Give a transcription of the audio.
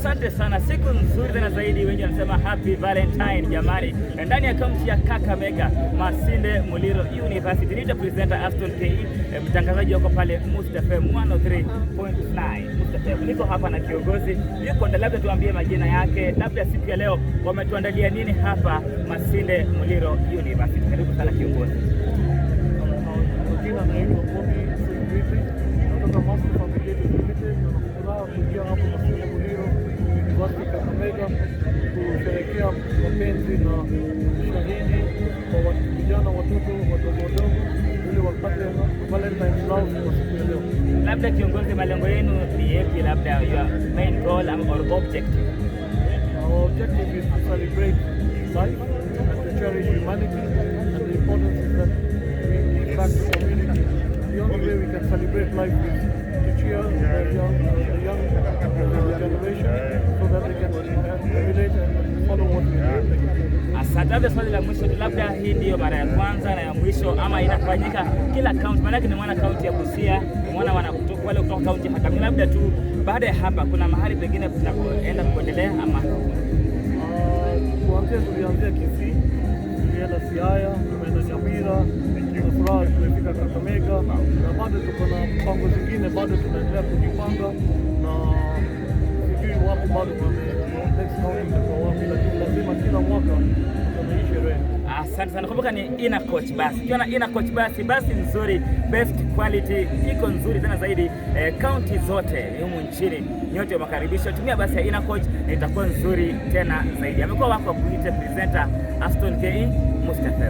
Asante sana, siku nzuri tena zaidi. Wengi wanasema happy Valentine jamani, ndani ya kaunti ya Kakamega, Masinde Muliro University. Nita presenter Aston KE, mtangazaji wako pale Must FM 103.9 Must FM. Niko hapa na kiongozi yuko, labda tuambie majina yake, labda siku ya leo wametuandalia nini hapa Masinde Muliro University. Karibu sana kiongozi. Kusherehekea mapenzi na ushahidi kwa vijana, watoto wadogo ili wapate Valentine love kwa siku ya leo. Labda kiongozi, malengo yenu ni yapi, labda your main goal or objective? Our objective is to celebrate life and to cherish humanity, and the importance is that we give back to the community. The only way we can celebrate life is to cheer the young generation so that they can emulate and follow what we do. Asante. Swali la mwisho, labda hii ndiyo mara ya kwanza na ya mwisho ama inafanyika kila kaunti? Maana ni mwana kaunti ya Busia, mwana wale kutoka kaunti ya Kakamega. Labda tu baada ya hapa kuna mahali pengine tunapoenda kuendelea ama? Kuanzia tulianzia Kisii, tulienda Siaya, tumeenda Nyamira, tunafuraha tumefika Kakamega, na bado tuko na mpango zingine, bado tunaendelea kujipanga na sijui wapo bado next county kwa wapi, lakini lazima kila mwaka tunaishi sherehe. Asante sana. Kumbuka ni Inner Coach basi. Ukiona Inner Coach basi nzuri, best quality, iko nzuri tena zaidi. County zote humu nchini nyote makaribisho. Tumia basi ya Inner Coach, itakuwa nzuri tena zaidi. Amekuwa wako kuita presenter Aston KE Must FM.